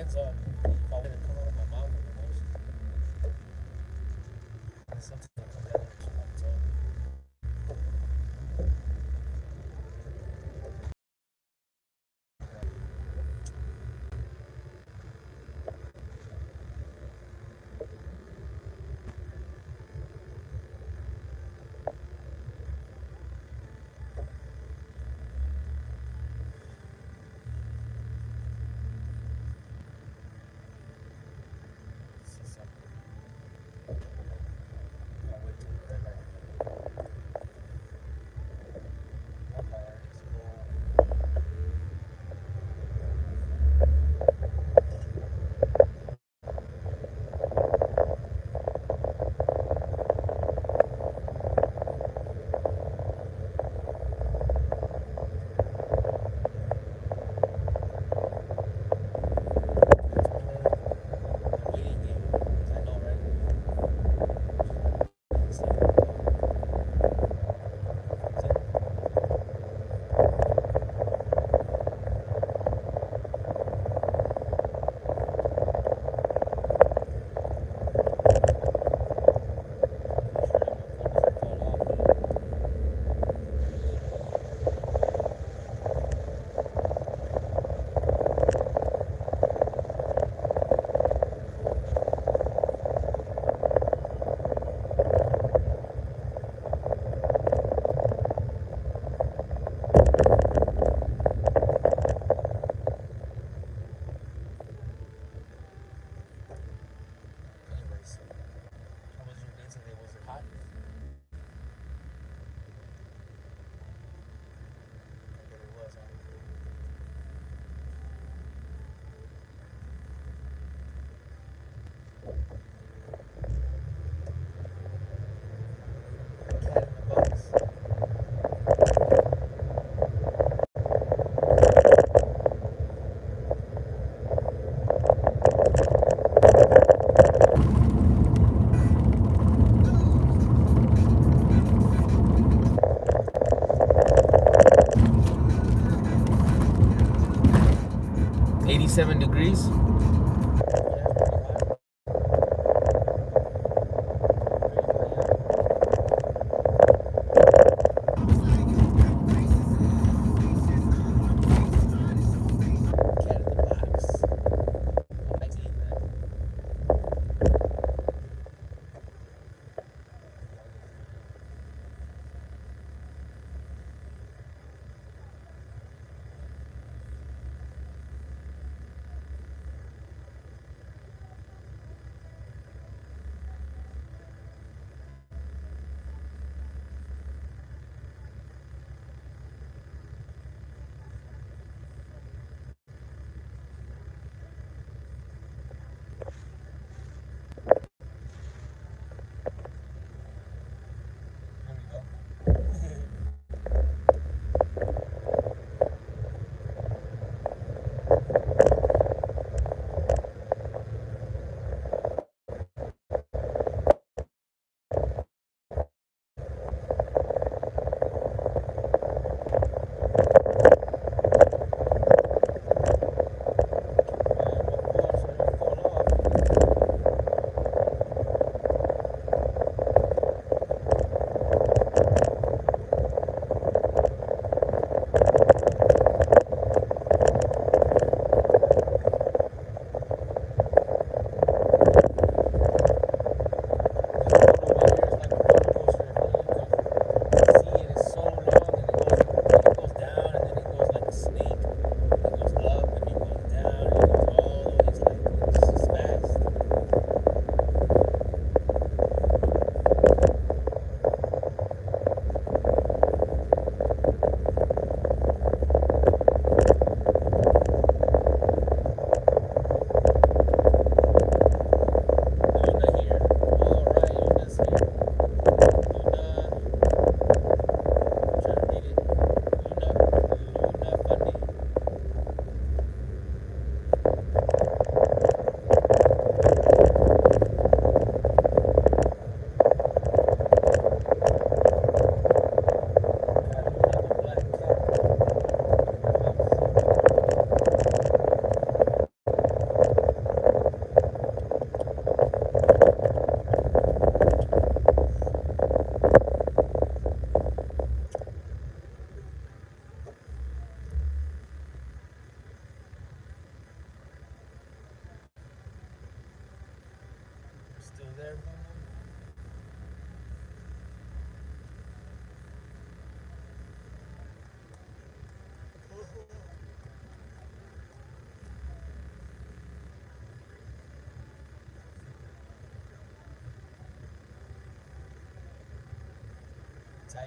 depends on if I want it to come out of my mouth or the nose. And sometimes it comes out of my tongue. See something. Can't wait till the red light. Not bad. It's cool. 87 degrees.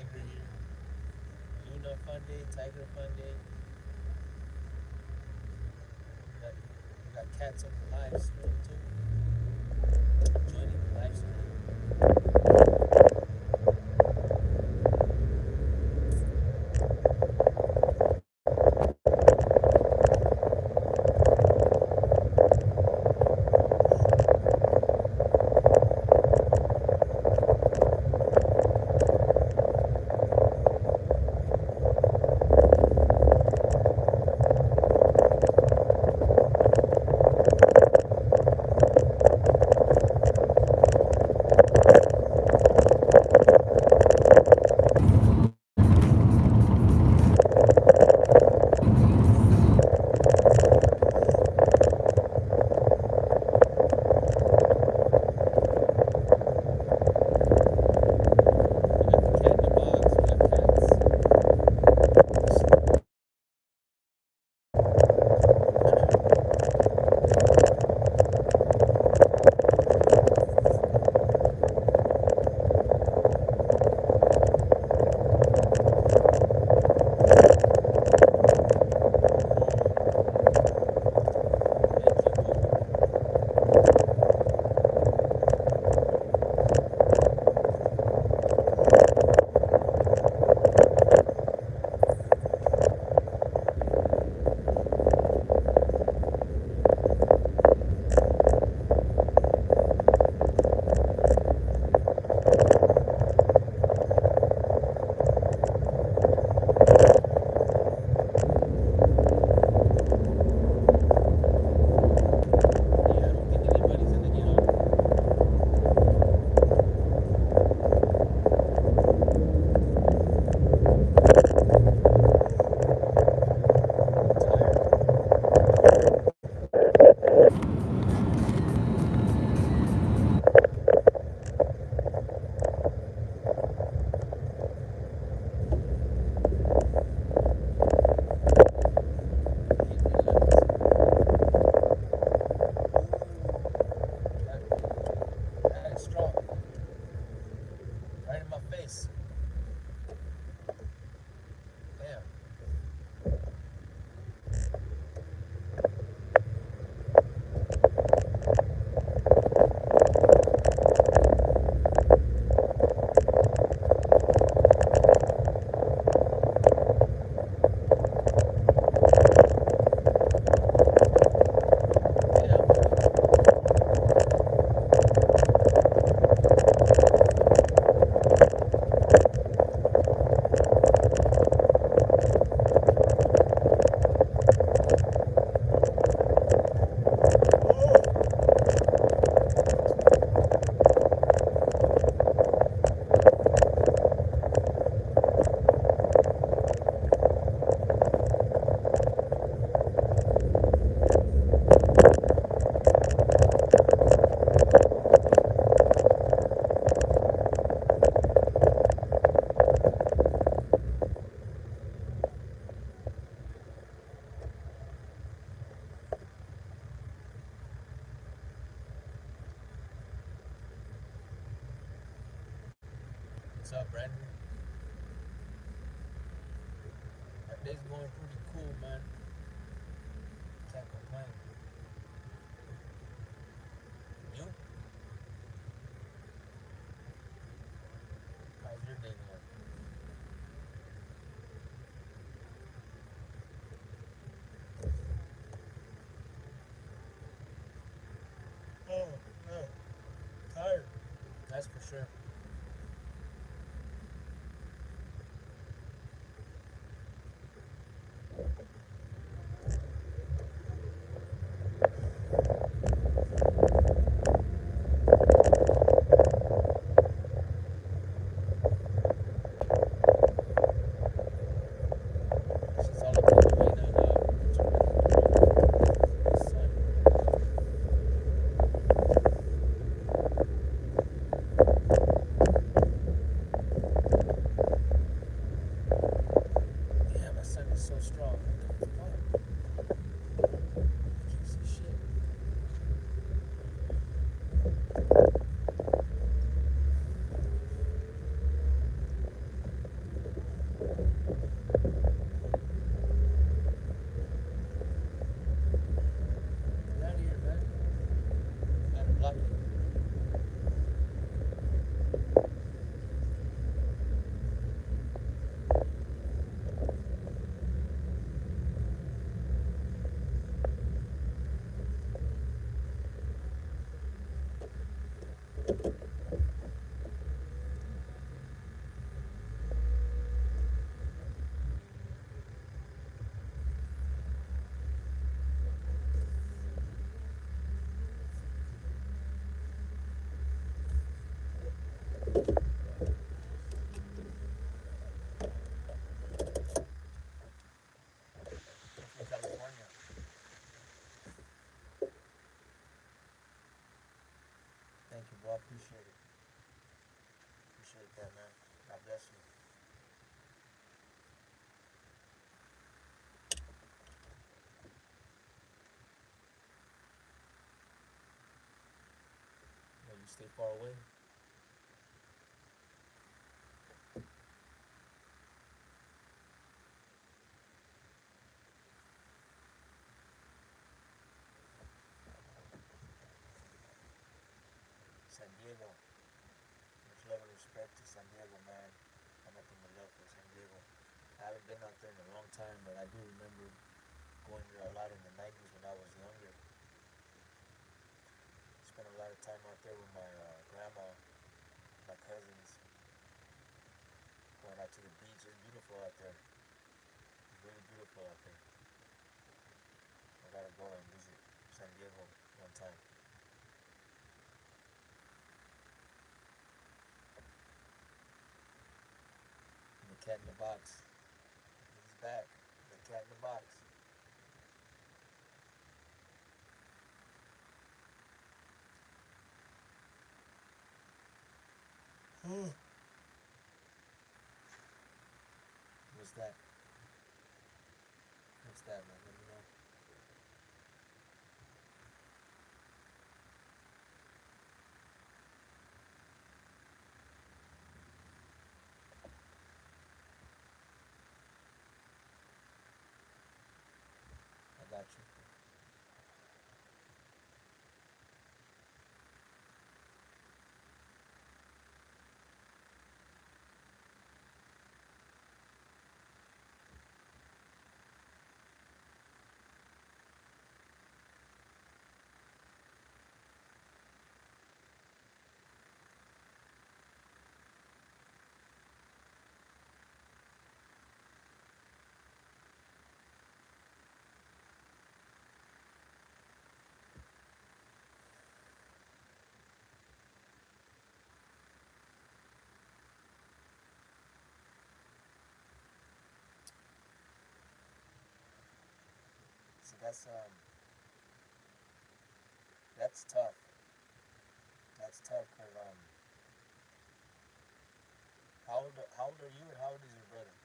Tiger here. Luna Fun Day, Tiger Fun Day. We got cats on the live stream too. Joining the live stream. What's up, Brandon? That day's going pretty cool, man. Can't complain. You? How's your day going? Oh, yeah. Tired. That's for sure. She's all up in the way now. Sun. from California. Thank you, bro. I appreciate it. Appreciate that, man. God bless you. Yeah, you stay far away. San Diego. Much love and respect to San Diego, man. I have nothing but love for San Diego. I haven't been out there in a long time, but I do remember going there a lot in the 90s when I was younger. Spent a lot of time out there with my grandma, my cousins, going out to the beach. It's beautiful out there. It's really beautiful out there. I gotta go and visit San Diego one time. And the cat in the box. He's back. The cat in the box. What's that? What's that, man? Let me know. I got you. So that's tough. That's tough because how old are you and how old is your brother?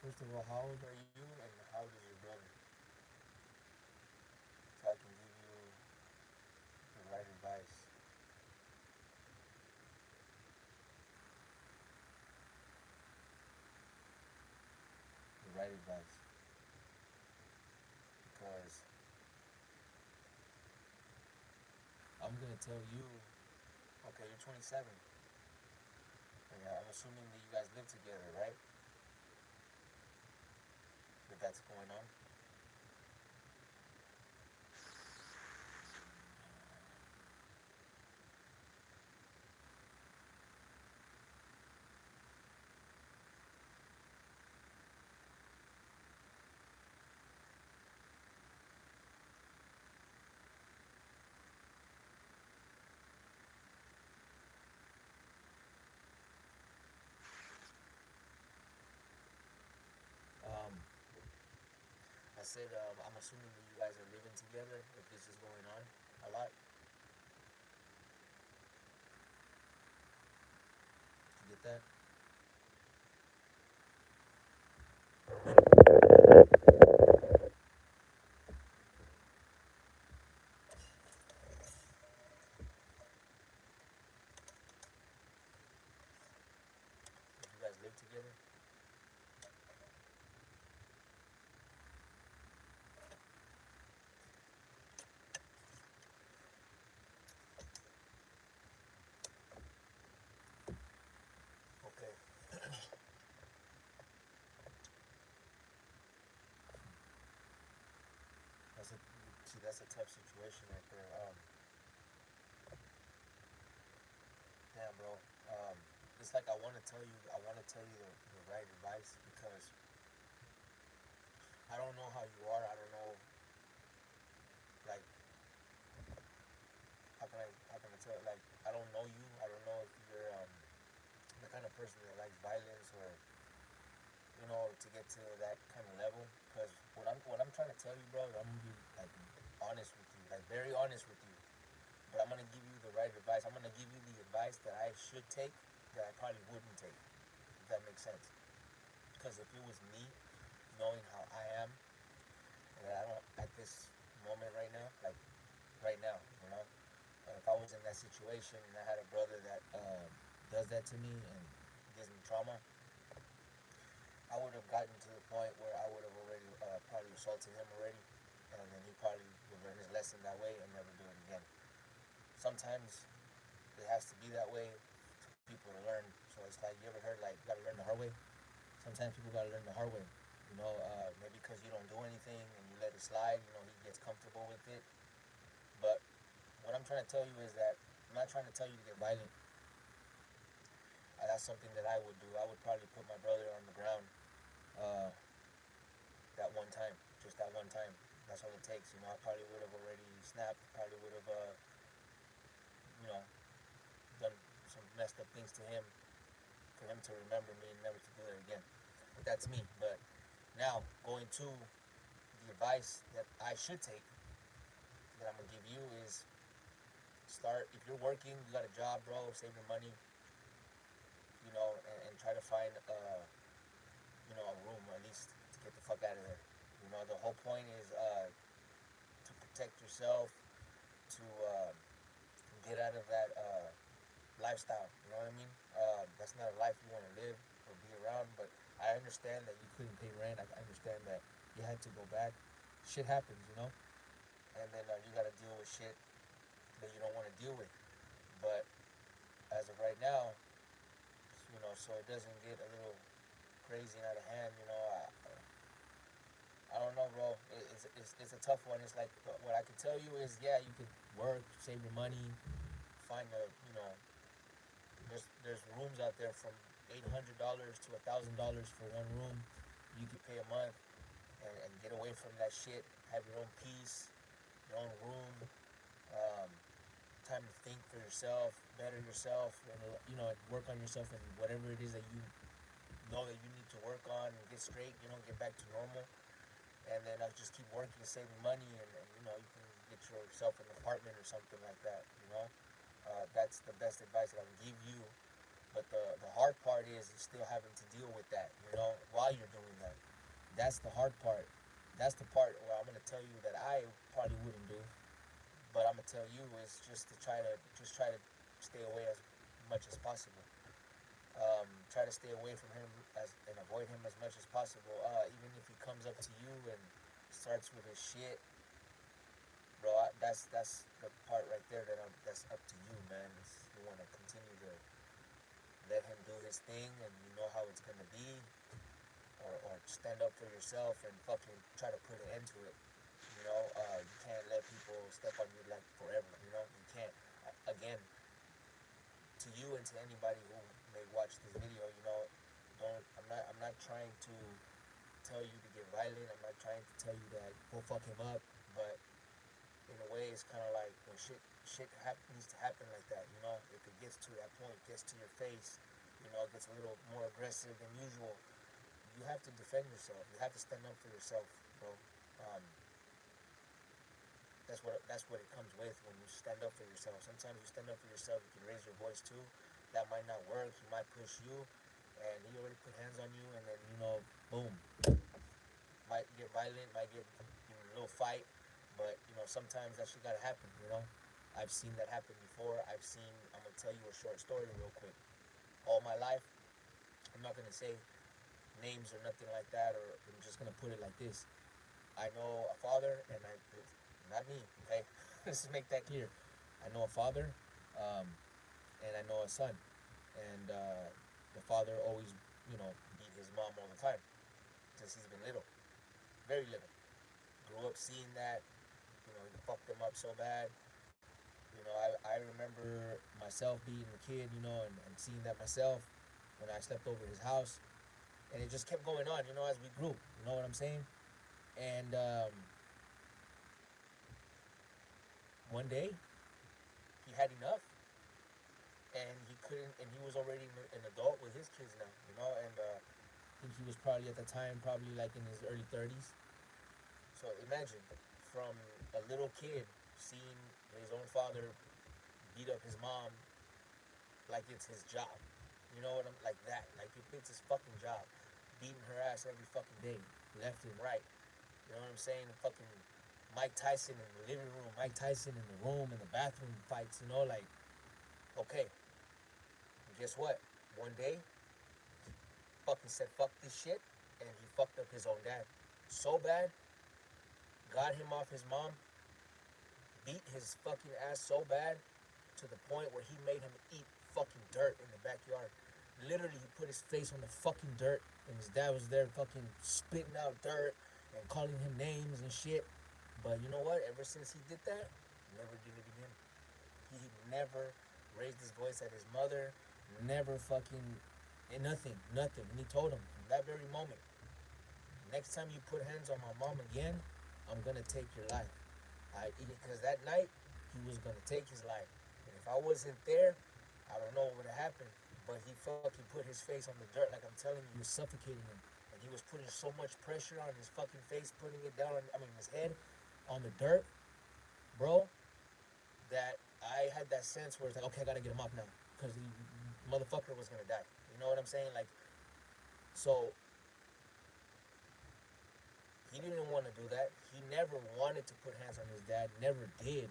First of all, how old are you and how old is your brother? So I can give you the right advice. The right advice. Because I'm gonna tell you, okay, you're 27. And I'm assuming that you guys live together, right? That that's going on. Um, I said I'm assuming that you guys are living together if this is going on a lot. You get that? If you guys live together. Okay. see, that's a tough situation right there. Damn, bro. Um, it's like I want to tell you the right advice because I don't know how you are. I don't know, like, how can I tell? Like, I don't know you. I don't know if you're the kind of person that likes violence or to get to that kind of level. Because what I'm trying to tell you, bro, I'm gonna be like honest with you, like very honest with you. But I'm gonna give you the right advice. I'm gonna give you the advice that I should take that I probably wouldn't take. If that makes sense. Because if it was me, knowing how I am, that I don't at this moment right now, like right now, if I was in that situation and I had a brother that does that to me and gives me trauma, I would have gotten to the point where I would have already probably assaulted him already, and then he probably would learn his lesson that way and never do it again. Sometimes it has to be that way for people to learn. So it's like, you ever heard, like, you gotta learn the hard way? Sometimes people gotta learn the hard way. Maybe because you don't do anything and you let it slide, he gets comfortable with it. But what I'm trying to tell you is that I'm not trying to tell you to get violent. That's something that I would do. I would probably put my brother on the ground uh, that one time, just that one time. That's all it takes. I probably would have already snapped, probably would have, you know, done some messed up things to him for him to remember me and never to do it again. But that's me. But now, going to the advice that I should take, that I'm going to give you is start, if you're working, you got a job, bro, save your money, and try to find, a room at least to get the fuck out of there. The whole point is to protect yourself, to get out of that lifestyle. You know what I mean? That's not a life you want to live or be around. But I understand that you couldn't pay rent. I understand that you had to go back. Shit happens, and then you got to deal with shit that you don't want to deal with. But as of right now, so it doesn't get a little crazy and out of hand. I don't know, bro. It's a tough one. It's like, what I can tell you is, yeah, you could work, save your money, find there's rooms out there from $800 to $1,000 for one room. You could pay a month and get away from that shit. Have your own peace, your own room, um, time to think for yourself, better yourself, and work on yourself and whatever it is that you know that you need to work on and get straight. Get back to normal. And then I just keep working and saving money, and you can get yourself an apartment or something like that. That's the best advice that I can give you. But the hard part is still having to deal with that, while you're doing that. That's the hard part. That's the part where I'm gonna tell you that I probably wouldn't do. But I'm gonna tell you is just to try to stay away as much as possible. Try to stay away from him and avoid him as much as possible. Even if he comes up to you and starts with his shit, bro. That's the part right there that's up to you, man. You want to continue to let him do his thing, and you know how it's gonna be, or stand up for yourself and fucking try to put an end to it. You can't let people step on you like forever. You can't. Again, to you and to anybody who may watch this video, don't. I'm not trying to tell you to get violent. I'm not trying to tell you that go fuck him up. But in a way, it's kind of like when shit needs to happen like that. If it gets to that point, gets to your face, it gets a little more aggressive than usual. You have to defend yourself. You have to stand up for yourself, bro. That's what it comes with when you stand up for yourself. Sometimes you stand up for yourself, you can raise your voice too. That might not work. He might push you, and he already put hands on you, and then boom, might get violent, might get a little fight. But sometimes that shit gotta happen. I've seen that happen before. I'm gonna tell you a short story real quick. All my life, I'm not gonna say names or nothing like that, or I'm just gonna put it like this. I know a father, and not me, okay? Let's make that clear. I know a father, and I know a son. And the father always, beat his mom all the time since he's been little, very little. Grew up seeing that, He fucked him up so bad. I remember myself being a kid, and seeing that myself when I slept over his house, and it just kept going on, as we grew. You know what I'm saying? And one day he had enough, and he couldn't, and he was already an adult with his kids now, and I think he was probably at the time probably like in his early 30s. So imagine from a little kid seeing his own father beat up his mom like it's his job. You know what I'm like that? Like if it's his fucking job, beating her ass every fucking day, left and right. You know what I'm saying? Fucking Mike Tyson in the living room, Mike Tyson in the room, in the bathroom fights. Like okay, and guess what? One day, fucking said fuck this shit, and he fucked up his own dad so bad, got him off his mom, beat his fucking ass so bad to the point where he made him eat fucking dirt in the backyard. Literally, he put his face on the fucking dirt, and his dad was there fucking spitting out dirt and calling him names and shit. But you know what? Ever since he did that, he never did it again. He never raised his voice at his mother, never fucking, nothing. And he told him from that very moment, next time you put hands on my mom again, I'm gonna take your life. Because that night, he was gonna take his life. And if I wasn't there, I don't know what would have happened. But he fucking put his face on the dirt, like I'm telling you, he was suffocating him. And he was putting so much pressure on his fucking face, putting it down his head on the dirt, bro, that I had that sense where it's like, okay, I gotta get him off now. Because the motherfucker was gonna die. You know what I'm saying? Like, so he didn't want to do that. He never wanted to put hands on his dad. Never did.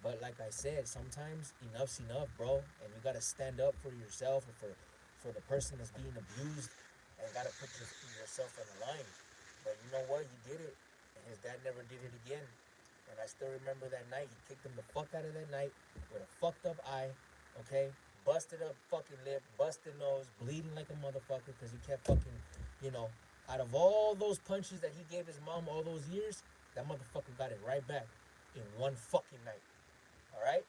But like I said, sometimes enough's enough, bro. And you gotta stand up for yourself or for the person that's being abused, and gotta put yourself on the line. But you know what? He did it, and his dad never did it again. And I still remember that night. He kicked him the fuck out of that night with a fucked up eye, okay? Busted up fucking lip, busted nose, bleeding like a motherfucker because he kept fucking, you know, out of all those punches that he gave his mom all those years, that motherfucker got it right back in one fucking night. All right?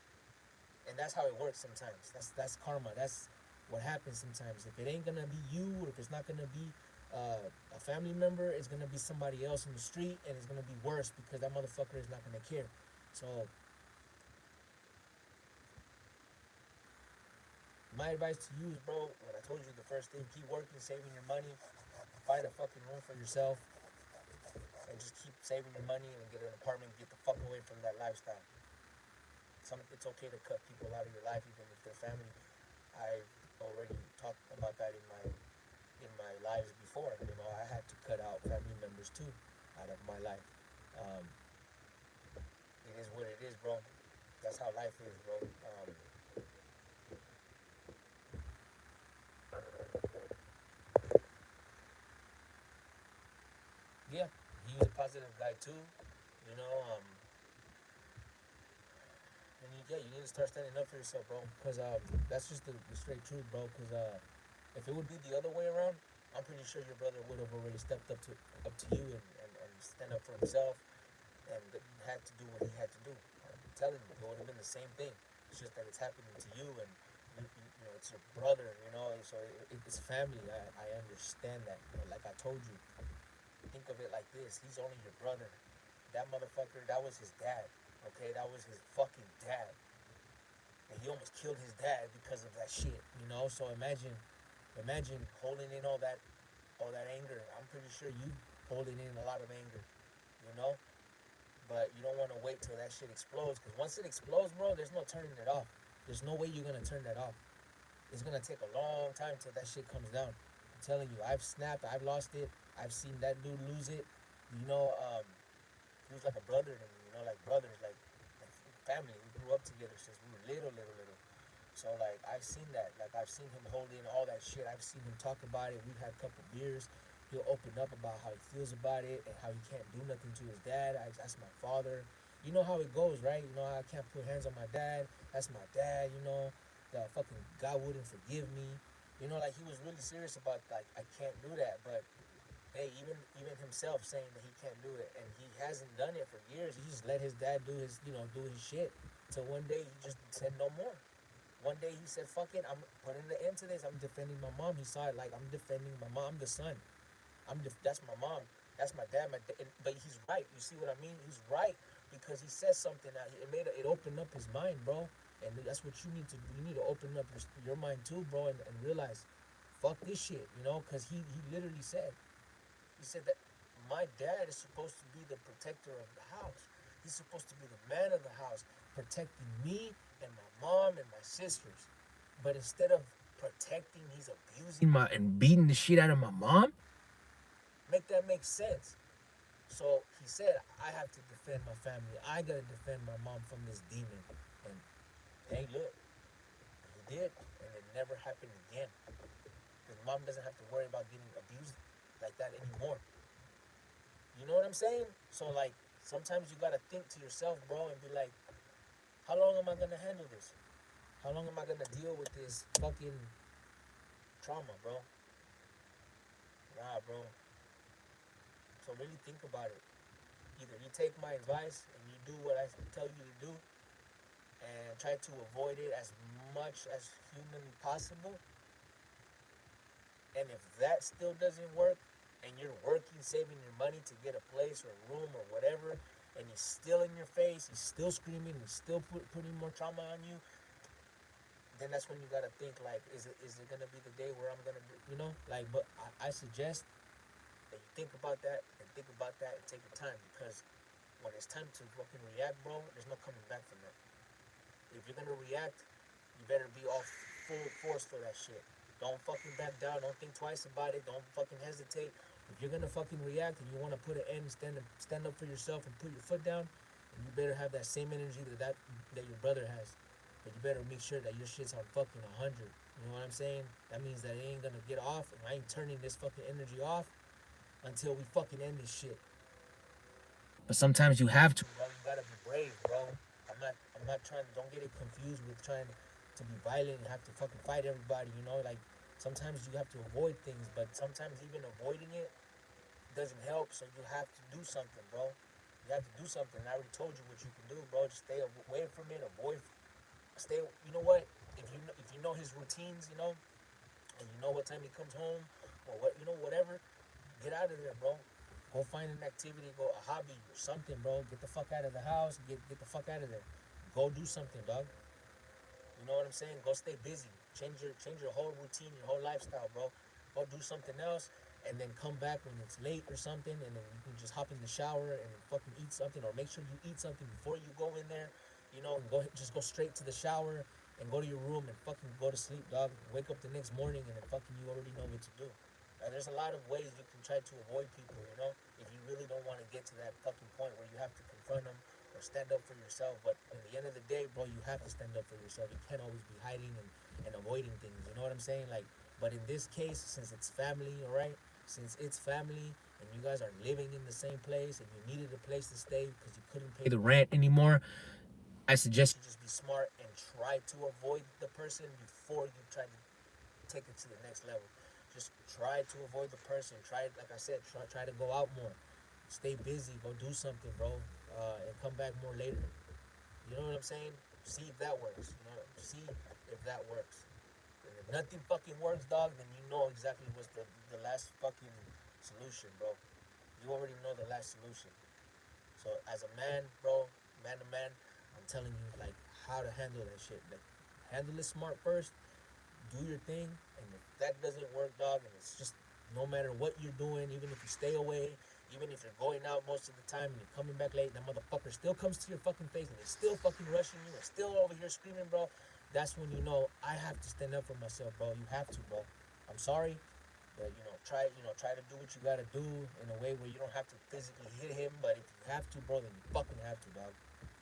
And that's how it works sometimes. That's karma. That's what happens sometimes. If it ain't gonna be you, or if it's not gonna be a family member, it's gonna be somebody else in the street, and it's gonna be worse because that motherfucker is not gonna care. So my advice to you is, bro, what I told you the first thing: keep working, saving your money, find a fucking room for yourself, and just keep saving your money and get an apartment. Get the fuck away from that lifestyle. It's okay to cut people out of your life, even if they're family. I've already talked about that in my lives before. I had to cut out family members too out of my life. Um, it is what it is, bro. That's how life is, bro. Yeah, he was a positive guy too. You know, and you need to start standing up for yourself, bro. Because that's just the straight truth, bro. Because if it would be the other way around, I'm pretty sure your brother would have already stepped up to you and stand up for himself and had to do what he had to do. I'm telling you, it would have been the same thing. It's just that it's happening to you, and it's your brother. So it's family. I understand that. Like I told you, think of it like this: he's only your brother. That motherfucker, that was his dad. Okay, that was his fucking dad, and he almost killed his dad because of that shit. So imagine holding in all that anger. I'm pretty sure you holding in a lot of anger. You know, but you don't want to wait till that shit explodes, because once it explodes, bro, there's no turning it off. There's no way you're gonna turn that off. It's gonna take a long time till that shit comes down. I'm telling you, I've snapped, I've lost it, I've seen that dude lose it. You know, he was like a brother to me. Like brothers, like family. We grew up together since we were little. So like I've seen that. Like I've seen him hold in all that shit. I've seen him talk about it. We've had a couple beers. He'll open up about how he feels about it and how he can't do nothing to his dad. That's my father. You know how it goes, right? I can't put hands on my dad. That's my dad. The fucking God wouldn't forgive me. Like he was really serious about, like, I can't do that. But hey, even him himself saying that he can't do it, and he hasn't done it for years. He just let his dad do his, do his shit. Till one day he just said no more. One day he said, "Fuck it, I'm putting the end to this. I'm defending my mom." He saw it like, I'm defending my mom. I'm the son. That's my mom. That's my dad. But he's right. You see what I mean? He's right because he says something that it opened up his mind, bro. And that's what you need to do. You need to open up your mind too, bro, and realize, fuck this shit, because he literally said, that my dad is supposed to be the protector of the house. He's supposed to be the man of the house, protecting me and my mom and my sisters. But instead of protecting, he's abusing and beating the shit out of my mom. Make that make sense. So he said, I have to defend my family. I gotta defend my mom from this demon. And hey, look, he did, and it never happened again. His mom doesn't have to worry about getting abused like that anymore. You know what I'm saying? So like, sometimes you gotta think to yourself, bro, and be like, how long am I gonna handle this? How long am I gonna deal with this fucking trauma, bro? Nah, bro. So really think about it. Either you take my advice and you do what I tell you to do and try to avoid it as much as humanly possible. And if that still doesn't work and you're working, saving your money to get a place or a room or whatever, and he's still in your face, he's still screaming, he's still putting more trauma on you, then that's when you gotta think like, is it gonna be the day where I'm gonna, but I suggest that you think about that and take your time, because when it's time to fucking react, bro, there's no coming back from that. If you're gonna react, you better be all full force for that shit. Don't fucking back down. Don't think twice about it. Don't fucking hesitate. If you're gonna fucking react and you wanna put an end, stand up for yourself and put your foot down, and you better have that same energy that your brother has. But you better make sure that your shit's on fucking 100. You know what I'm saying? That means that it ain't gonna get off, and I ain't turning this fucking energy off until we fucking end this shit. But sometimes you have to, bro. You gotta be brave, bro. I'm not trying. Don't get it confused with trying to be violent and have to fucking fight everybody. Like sometimes you have to avoid things, but sometimes even avoiding it doesn't help. So you have to do something, bro. You have to do something. I already told you what you can do, bro. Just stay away from it. Stay. You know what? If you know his routines, and you know what time he comes home, or whatever, get out of there, bro. Go find an activity, go a hobby or something, bro. Get the fuck out of the house. Get the fuck out of there. Go do something, dog. You know what I'm saying? Go stay busy. Change your whole routine, your whole lifestyle, bro. Go do something else, and then come back when it's late or something, and then you can just hop in the shower and fucking eat something, or make sure you eat something before you go in there. And just go straight to the shower and go to your room and fucking go to sleep, dog. Wake up the next morning and then fucking you already know what to do. There's a lot of ways you can try to avoid people, if you really don't want to get to that fucking point where you have to confront them or stand up for yourself. But at the end of the day, bro, you have to stand up for yourself. You can't always be hiding and avoiding things. You know what I'm saying? Like, but in this case, since it's family, all right? Since it's family and you guys are living in the same place and you needed a place to stay because you couldn't pay the rent anymore, I suggest you just be smart and try to avoid the person before you try to take it to the next level. Just try to avoid the person. Like I said, try to go out more. Stay busy. Go do something, bro, and come back more later. You know what I'm saying? See if that works. See if that works. And if nothing fucking works, dog, then you know exactly what's the last fucking solution, bro. You already know the last solution. So as a man, bro, man to man, I'm telling you like how to handle that shit. Like, handle it smart first. Do your thing, and if that doesn't work, dog, and it's just no matter what you're doing, even if you stay away, even if you're going out most of the time and you're coming back late, and that motherfucker still comes to your fucking face and he's still fucking rushing you and still over here screaming, bro, that's when you know I have to stand up for myself, bro. You have to, bro. I'm sorry, but try to do what you gotta do in a way where you don't have to physically hit him, but if you have to, bro, then you fucking have to, dog.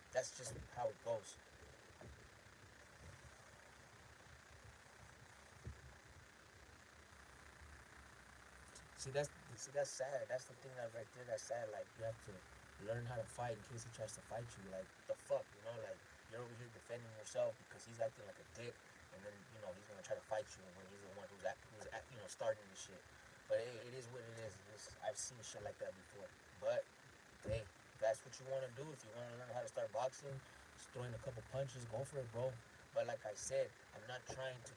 That's just how it goes. See, that's sad. That's the thing that right there. That's sad. Like, you have to learn how to fight in case he tries to fight you. Like, what the fuck, like you're over here defending yourself because he's acting like a dick, and then he's gonna try to fight you when he's the one who's starting this shit. But it is what it is. I've seen shit like that before. But hey, if that's what you want to do, if you want to learn how to start boxing, just throwing a couple punches, go for it, bro. But like I said, I'm not trying to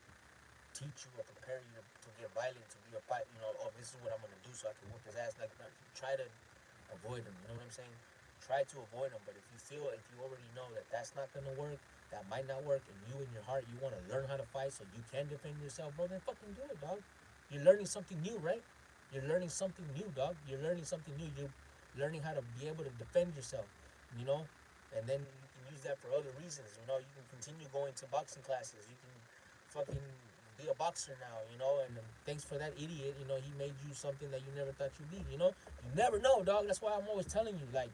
teach you or prepare you to get violent, to be a fight. You know, oh, this is what I'm gonna do so I can whoop his ass. Like, try to avoid him. You know what I'm saying? Try to avoid him. But if you already know that that's not gonna work, that might not work, and you in your heart you want to learn how to fight so you can defend yourself, bro, then fucking do it, dog. You're learning something new, right? You're learning something new, dog. You're learning something new. You're learning how to be able to defend yourself, you know? And then you can use that for other reasons, you know? You can continue going to boxing classes. You can fucking be a boxer now, you know? And thanks for that idiot, you know, he made you something that you never thought you'd be, you know? You never know, dog. That's why I'm always telling you, like,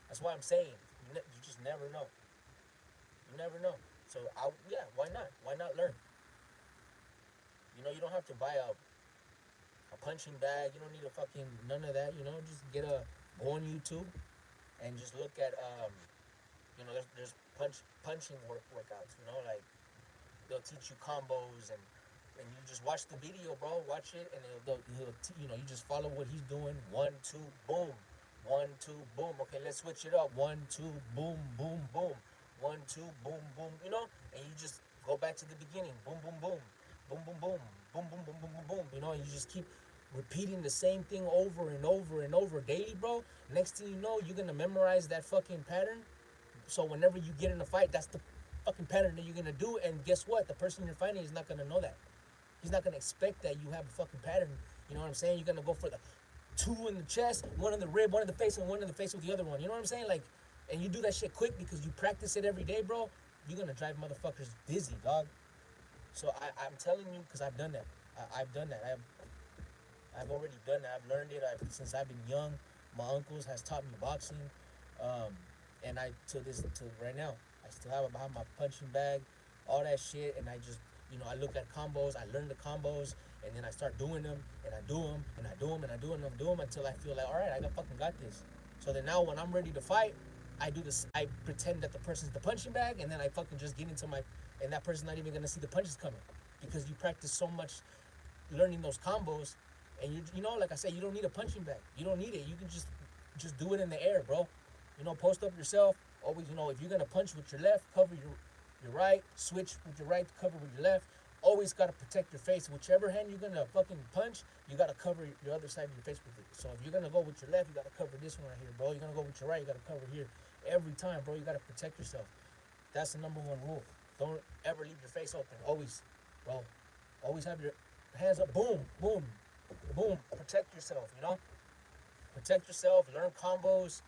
that's why I'm saying, you just never know. You never know. So, yeah, why not? Why not learn? You know, you don't have to buy a punching bag. You don't need a fucking none of that. You know, just go on YouTube and just look at you know, there's punching workouts. You know, like they'll teach you combos and you just watch the video, bro. Watch it and you know, you just follow what he's doing. 1, 2, boom. 1, 2, boom. Okay, let's switch it up. 1, 2, boom, boom, boom. 1, 2, boom, boom. You know, and you just go back to the beginning. Boom, boom, boom. Boom, boom, boom. Boom, boom, boom, boom, boom, boom. You know, and you just keep repeating the same thing over and over and over daily, bro. Next thing you know, you're gonna memorize that fucking pattern. So whenever you get in a fight, that's the fucking pattern that you're gonna do. And guess what? The person you're fighting is not gonna know that. He's not gonna expect that you have a fucking pattern. You know what I'm saying? You're gonna go for the 2 in the chest, 1 in the rib, 1 in the face, and 1 in the face with the other one. You know what I'm saying? Like, and you do that shit quick because you practice it every day, bro. You're gonna drive motherfuckers dizzy, dog. So I'm telling you, because I've done that. I've done that. I've already done that. I've learned it since I've been young. My uncles has taught me boxing, um, and I to right now I still have it behind my punching bag, all that shit. And I just I look at combos. I learn the combos, and then I start doing them, and I do them, and I do them, and I do them, and I do them until I feel like, all right, fucking got this. So then now when I'm ready to fight, I do this. I pretend that the person's the punching bag, and then I fucking just get into my, and that person's not even gonna see the punches coming because you practice so much learning those combos. And you know, like I said, you don't need a punching bag. You don't need it. You can just do it in the air, bro. You know, post up yourself. Always, if you're gonna punch with your left, cover your right. Switch with your right, cover with your left. Always gotta protect your face. Whichever hand you're gonna fucking punch, you gotta cover your other side of your face with it. So if you're gonna go with your left, you gotta cover this one right here, bro. You're gonna go with your right, you gotta cover here. Every time, bro, you gotta protect yourself. That's the number one rule. Don't ever leave your face open. Always, bro. Always have your hands up. Boom, boom, boom. Protect yourself. Protect yourself. Learn combos.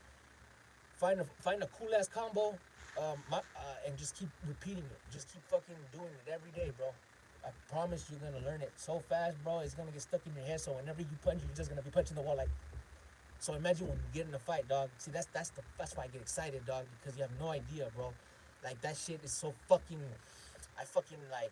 Find a cool ass combo. And just keep repeating it. Just keep fucking doing it every day, bro. I promise you're gonna learn it so fast, bro. It's gonna get stuck in your head. So whenever you punch, you're just gonna be punching the wall like. So imagine when you get in a fight, dog. See, that's why I get excited, dog, because you have no idea, bro. Like that shit is so fucking. I fucking like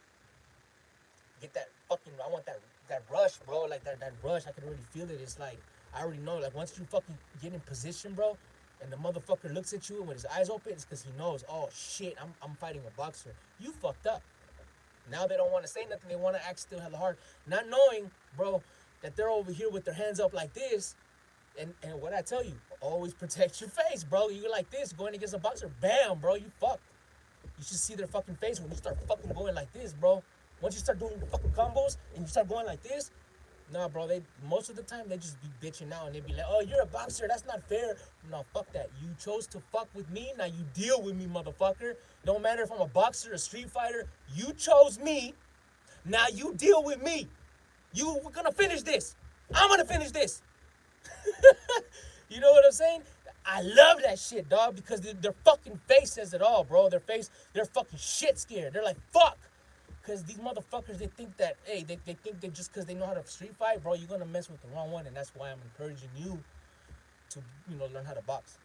get that fucking. I want that rush, bro. Like that rush. I can already feel it. It's like I already know. Like once you fucking get in position, bro, and the motherfucker looks at you and with his eyes open, it's because he knows. Oh shit, I'm fighting a boxer. You fucked up. Now they don't want to say nothing. They want to act still hella hard, not knowing, bro, that they're over here with their hands up like this. And what I tell you, always protect your face, bro. You're like this, going against a boxer, bam, bro, you fucked. You should see their fucking face when you start fucking going like this, bro. Once you start doing the fucking combos and you start going like this, nah, bro, most of the time they just be bitching out and they be like, oh, you're a boxer, that's not fair. No, fuck that. You chose to fuck with me, now you deal with me, motherfucker. Don't matter if I'm a boxer, a street fighter, you chose me, now you deal with me. We're gonna finish this. I'm gonna finish this. You know what I'm saying? I love that shit, dog, because their fucking face says it all, bro. They're fucking shit scared. They're like, fuck. Because these motherfuckers, they think that, hey, they think that just because they know how to street fight, bro, you're going to mess with the wrong one. And that's why I'm encouraging you to, learn how to box.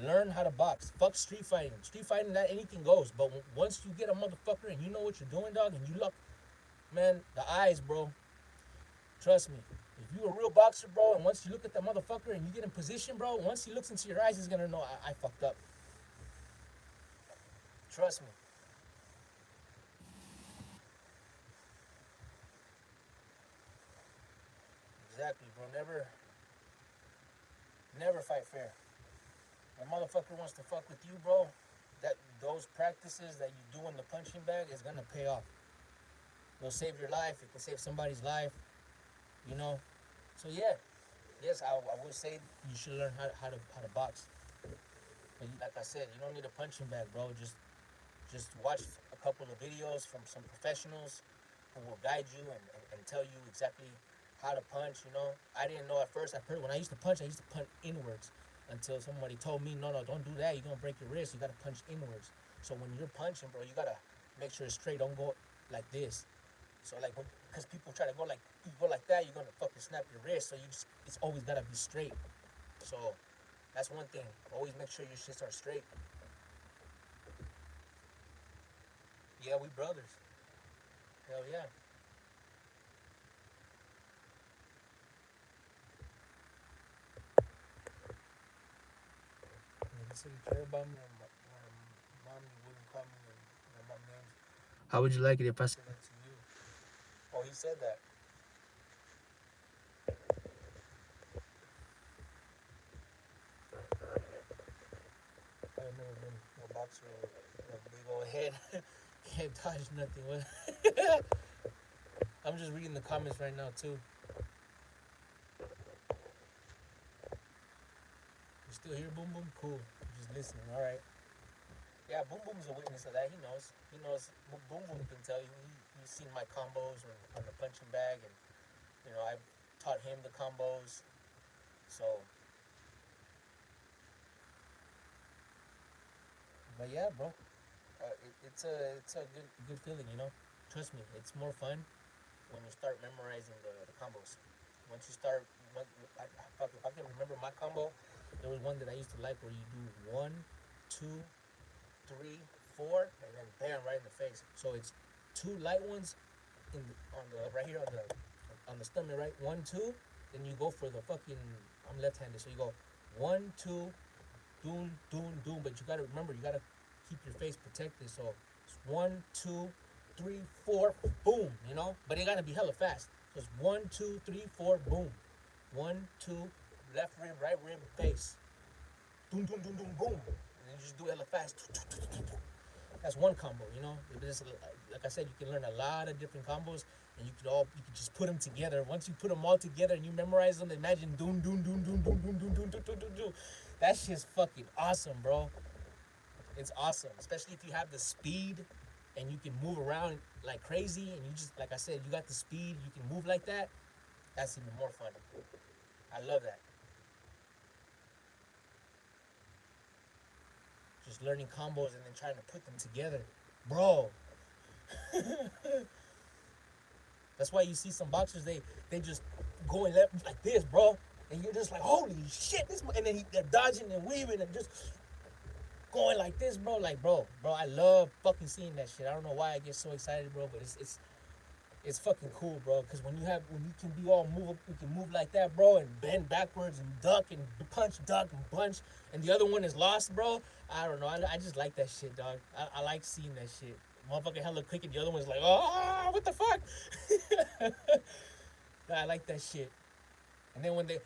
Learn how to box. Fuck street fighting. Street fighting, that anything goes. But once you get a motherfucker and you know what you're doing, dog, and you look, man, the eyes, bro. Trust me. If you're a real boxer, bro, and once you look at that motherfucker and you get in position, bro, once he looks into your eyes, he's going to know I fucked up. Trust me. Exactly, bro. Never fight fair. When a motherfucker wants to fuck with you, bro, those practices that you do in the punching bag is gonna pay off. It'll save your life. It can save somebody's life. You know. So yeah, yes, I would say you should learn how to box. But like I said, you don't need a punching bag, bro. Just watch a couple of videos from some professionals who will guide you and tell you exactly how to punch. You know, I didn't know at first. When I used to punch inwards until somebody told me, no, don't do that. You're gonna break your wrist. You gotta punch inwards. So when you're punching, bro, you gotta make sure it's straight. Don't go like this. So like, because people try to go like, you go like that, you're gonna fucking snap your wrist. So it's always gotta be straight. So that's one thing. Always make sure your shits are straight. Yeah, we brothers. Hell yeah. He said he cared about me, and my mommy wouldn't call me and my names. How would you like it if I said that to you? Oh, he said that. I've never been a boxer with a big old head. Can't dodge nothing. I'm just reading the comments right now too. You still here, Boom Boom? Cool. Just listening. All right. Yeah, Boom Boom's a witness of that. He knows. He knows. Boom Boom can tell you. He's seen my combos on the punching bag, and I've taught him the combos. So, but yeah, bro, it's a good feeling. Trust me, it's more fun when you start memorizing the combos. Once you start, if I can remember my combo, there was one that I used to like where you do 1, 2, 3, 4, and then bam, right in the face. So it's two light ones on the right here on the stomach, right? 1, 2. Then you go for the fucking. I'm left-handed, so you go 1, 2, doom, doom, doom. But you gotta remember, you gotta keep your face protected. So it's 1, 2, 3, 4, boom. But it gotta be hella fast. So it's 1, 2, 3, 4, boom. 1, 2, left rib, right rib, face. Doom, doom, doom, doom, boom. And then you just do it hella fast. That's one combo. Like I said, you can learn a lot of different combos, and you can just put them together. Once you put them all together and you memorize them, imagine doom, doom, doom, doom, doom, doom, doom, doom, doom, doom, doom, doom. That shit's fucking awesome, bro. It's awesome, especially if you have the speed and you can move around like crazy, and you just, like I said, you got the speed, you can move like that. That's even more fun. I love that. Just learning combos and then trying to put them together, bro. That's why you see some boxers, they just going left like this, bro, and you're just like, holy shit, and then they're dodging and weaving and just going like this, bro. Like, bro, I love fucking seeing that shit. I don't know why I get so excited, bro, but it's fucking cool, bro. Because when you can be all you can move like that, bro, and bend backwards and duck and punch, duck and punch, and the other one is lost, bro. I don't know. I just like that shit, dog. I like seeing that shit. Motherfucker hella quick, and the other one's like, oh, what the fuck? I like that shit. And then when they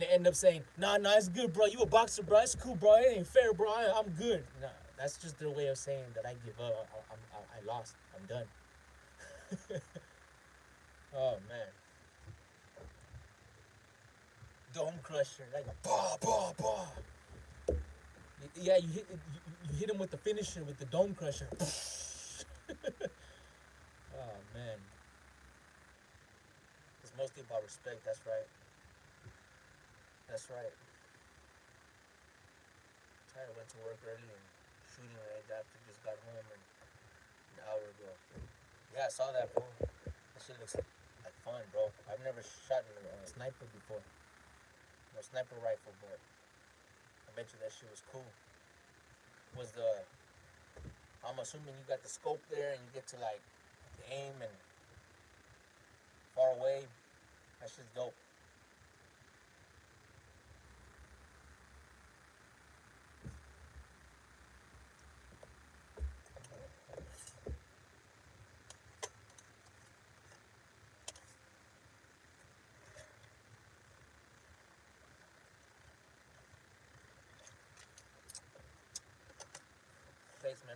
end up saying, nah, it's good, bro. You a boxer, bro. It's cool, bro. It ain't fair, bro. I'm good. Nah, that's just their way of saying that I give up. I lost. I'm done. Oh man, dome crusher, like a bah bah bah. Yeah, you hit him with the finisher with the dome crusher. Oh man, it's mostly about respect. That's right. That's right. I went to work early and shooting range after just got home and an hour ago. Yeah, I saw that, bro. That shit looks like fun, bro. I've never shot a sniper before. No sniper rifle, but I bet you that shit was cool. Was I'm assuming you got the scope there and you get to like aim and far away. That shit's dope.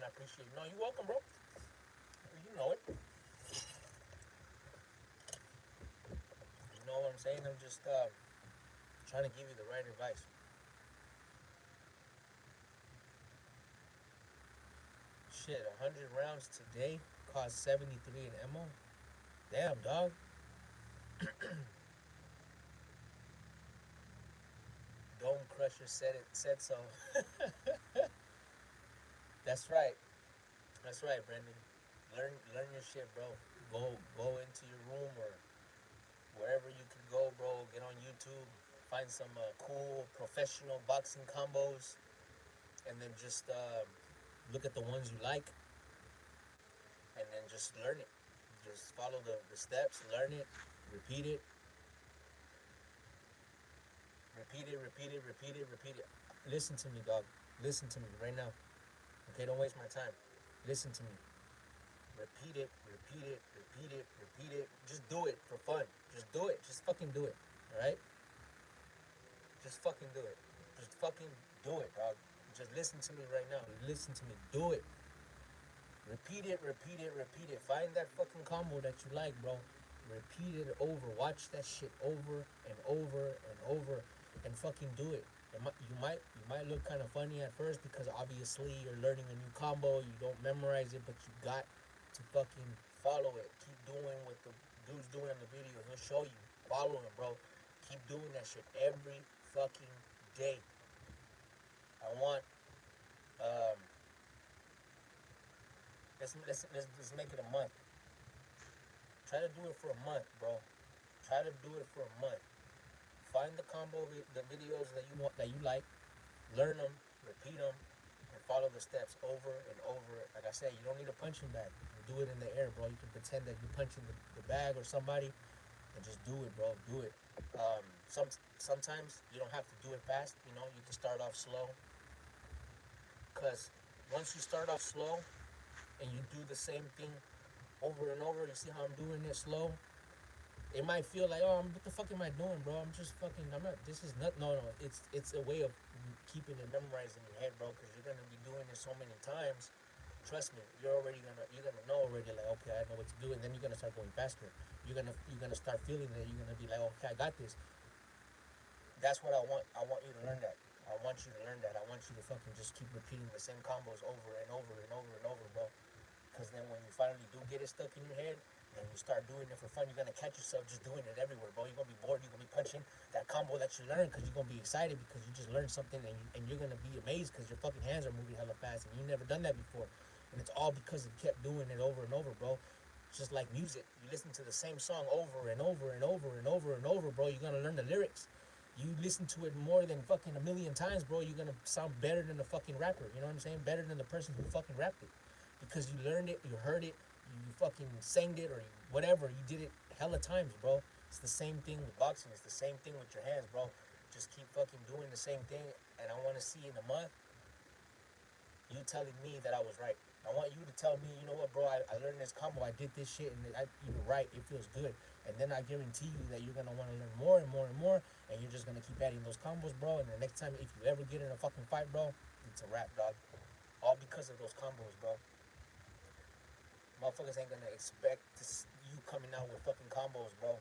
I appreciate it. No, you're welcome, bro. You know it. You know what I'm saying? I'm just trying to give you the right advice. Shit, 100 rounds today cost 73 in ammo. Damn, dog. Dome Crusher said so. That's right. That's right, Brendan. Learn your shit, bro. Go into your room or wherever you can go, bro. Get on YouTube. Find some cool professional boxing combos, and then just look at the ones you like, and then just learn it. Just follow the steps, learn it, repeat it, repeat it. Listen to me, dog. Listen to me right now. Okay, don't waste my time. Listen to me. Repeat it. Just do it for fun. Just do it. Just fucking do it. Alright? Just fucking do it. Just fucking do it, dog. Just listen to me right now. Listen to me. Do it. Repeat it. Find that fucking combo that you like, bro. Repeat it over. Watch that shit over and over and over and fucking do it. You might look kind of funny at first because obviously you're learning a new combo. You don't memorize it, but you got to fucking follow it. Keep doing what the dude's doing in the video. He'll show you. Follow him, bro. Keep doing that shit every fucking day. I want um let's make it a month. Try to do it for a month, bro. Try to do it for a month. Find the the videos that you want, that you like. Learn them, repeat them, and follow the steps over and over. Like I said, you don't need a punching bag. You do it in the air, bro. You can pretend that you're punching the bag or somebody, and just do it, bro. Do it. Sometimes you don't have to do it fast. You know, you can start off slow. Cause once you start off slow and you do the same thing over and over, you see how I'm doing it slow. It might feel like, oh, what the fuck am I doing, bro? I'm just fucking. I'm not. This is not. No. It's a way of keeping it memorized in your head, bro. Because you're gonna be doing it so many times. Trust me, you're gonna know already. Like, okay, I know what to do, and then you're gonna start going faster. You're gonna start feeling that. You're gonna be like, okay, I got this. That's what I want. I want you to learn that. I want you to learn that. I want you to fucking just keep repeating the same combos over and over and over and over, bro. Because then when you finally do get it stuck in your head and you start doing it for fun, you're going to catch yourself just doing it everywhere, bro. You're going to be bored. You're going to be punching that combo that you learned because you're going to be excited because you just learned something, and you're going to be amazed because your fucking hands are moving hella fast and you've never done that before. And it's all because you kept doing it over and over, bro. It's just like music. You listen to the same song over and over and over and over and over, bro. You're going to learn the lyrics. You listen to it more than fucking a million times, bro. You're going to sound better than the fucking rapper. You know what I'm saying? Better than the person who fucking rapped it. Because you learned it, you heard it, you fucking sang it, or whatever. You did it hella times, bro. It's the same thing with boxing. It's the same thing with your hands, bro. Just keep fucking doing the same thing. And I want to see in a month you telling me that I was right. I want you to tell me, you know what, bro, I learned this combo, I did this shit, and you were right, it feels good. And then I guarantee you that you're going to want to learn more and more and more, and you're just going to keep adding those combos, bro. And the next time, if you ever get in a fucking fight, bro, it's a wrap, dog. All because of those combos, bro. Motherfuckers ain't gonna expect you coming out with fucking combos, bro.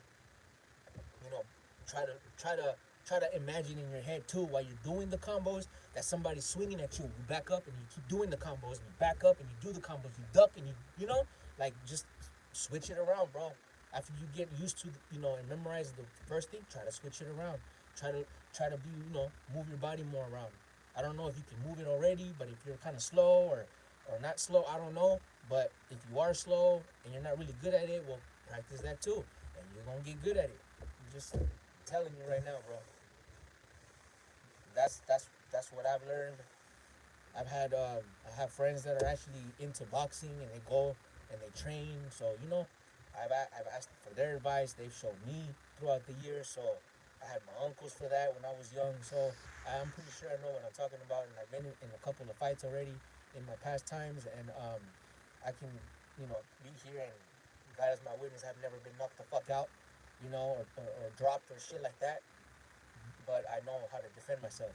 You know, try to imagine in your head too while you're doing the combos that somebody's swinging at you. You back up and you keep doing the combos, and you back up and you do the combos. You duck and you know, like just switch it around, bro. After you get used to and memorize the first thing, try to switch it around. Try to be move your body more around. I don't know if you can move it already, but if you're kind of slow or not slow, I don't know. But if you are slow and you're not really good at it, well, practice that too, and you're gonna get good at it. I'm just telling you right now, bro. That's what I've learned. I have friends that are actually into boxing, and they go and they train. So I've asked for their advice. They've shown me throughout the years. So I had my uncles for that when I was young. So I'm pretty sure I know what I'm talking about, and I've been in a couple of fights already in my past times, and I can be here and God as my witness, I've never been knocked the fuck out, or dropped or shit like that. But I know how to defend myself.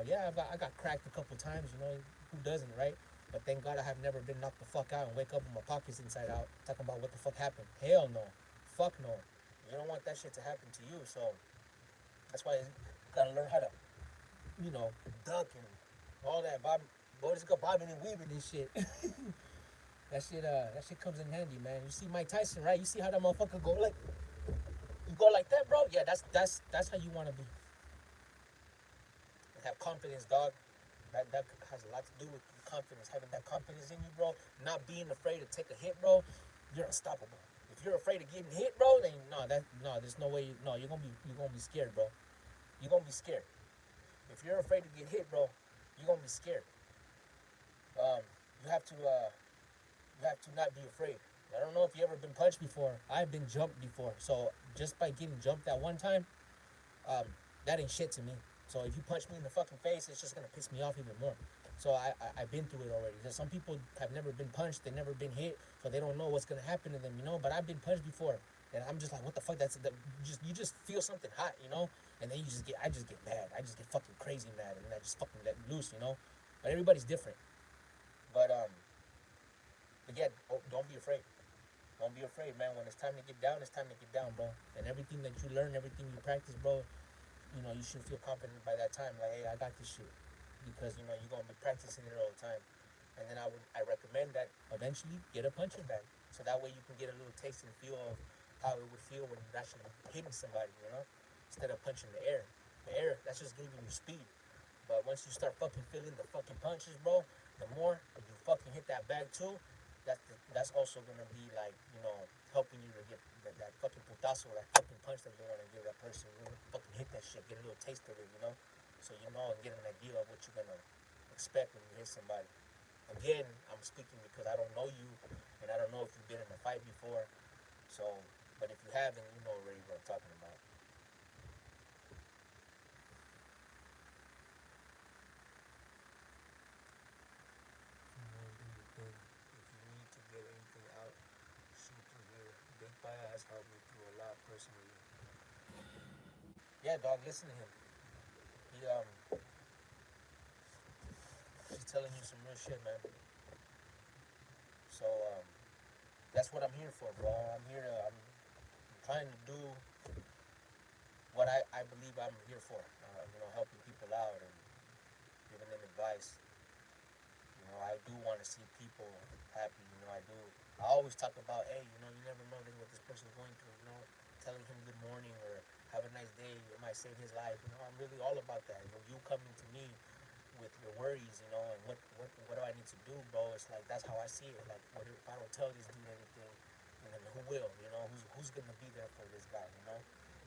Yeah, I got cracked a couple times. Who doesn't, right? But thank God I have never been knocked the fuck out and wake up with my pockets inside out talking about what the fuck happened. Hell no. Fuck no. You don't want that shit to happen to you. So that's why you gotta learn how to, you know, duck and all that. Boy, just go bobbing and weaving and shit. That shit comes in handy, man. You see Mike Tyson, right? You see how that motherfucker go like, you go like that, bro? Yeah, that's how you want to be. And have confidence, dog. That has a lot to do with confidence. Having that confidence in you, bro. Not being afraid to take a hit, bro. You're unstoppable. If you're afraid of getting hit, bro, then there's no way. No, you're gonna be scared, bro. You're gonna be scared. If you're afraid to get hit, bro, you're gonna be scared. Um, you have to not be afraid. I don't know if you ever been punched before. I've been jumped before. So just by getting jumped that one time, um, that ain't shit to me. So if you punch me in the fucking face, it's just gonna piss me off even more. So I've been through it already. Some people have never been punched, they've never been hit, so they don't know what's gonna happen to them, you know. But I've been punched before, and I'm just like, what the fuck? You just feel something hot, you know, and then I just get mad. I just get fucking crazy mad, and then I just fucking let loose, you know. But everybody's different. But yeah, don't be afraid. Don't be afraid, man. When it's time to get down, it's time to get down, bro. And everything that you learn, everything you practice, bro, you should feel confident by that time. Like, hey, I got this shit. Because, you're going to be practicing it all the time. And then I recommend that eventually get a punching bag. So that way you can get a little taste and feel of how it would feel when you're actually hitting somebody, instead of punching the air. The air, that's just giving you speed. But once you start fucking feeling the fucking punches, bro, the more you fucking hit that bag too, that's also gonna be like, helping you to get that fucking putazo, that fucking punch that you wanna give that person. You wanna fucking hit that shit, get a little taste of it. So and get an idea of what you're gonna expect when you hit somebody. Again, I'm speaking because I don't know you, and I don't know if you've been in a fight before. So, but if you have, then you know already what I'm talking about. What do you think? If you need to get anything out, shoot through here. Big Paya has helped me through a lot personally. Yeah, dog, listen to him. He's telling you some real shit, man. So, that's what I'm here for, bro. I'm trying to do what I believe I'm here for. Helping people out and giving them advice. I do want to see people happy. I do. I always talk about, hey, you never know what this person's going through. Telling him good morning or have a nice day, it might save his life. I'm really all about that. You coming to me with your worries, and what do I need to do, bro? It's like that's how I see it. Like, what if I don't tell this dude anything, and then who will? Who's gonna be there for this guy?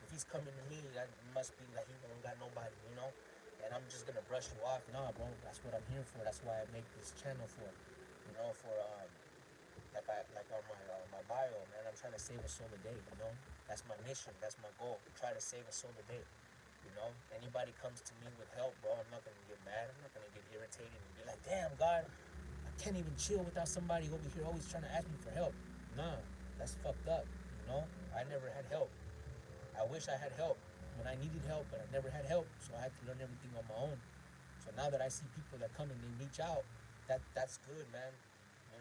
If he's coming to me, that must be like he don't got nobody. And I'm just gonna brush you off. Nah, bro, that's what I'm here for. That's why I make this channel for. For like on my bio, man. I'm trying to save a soul a day. That's my mission. That's my goal. Try to save a soul a day. Anybody comes to me with help, bro, I'm not gonna get mad. I'm not gonna get irritated and be like, damn, God, I can't even chill without somebody over here always trying to ask me for help. Nah, that's fucked up. I never had help. I wish I had help when I needed help, but I never had help, so I had to learn everything on my own. So now that I see people that come and they reach out, that's good, man.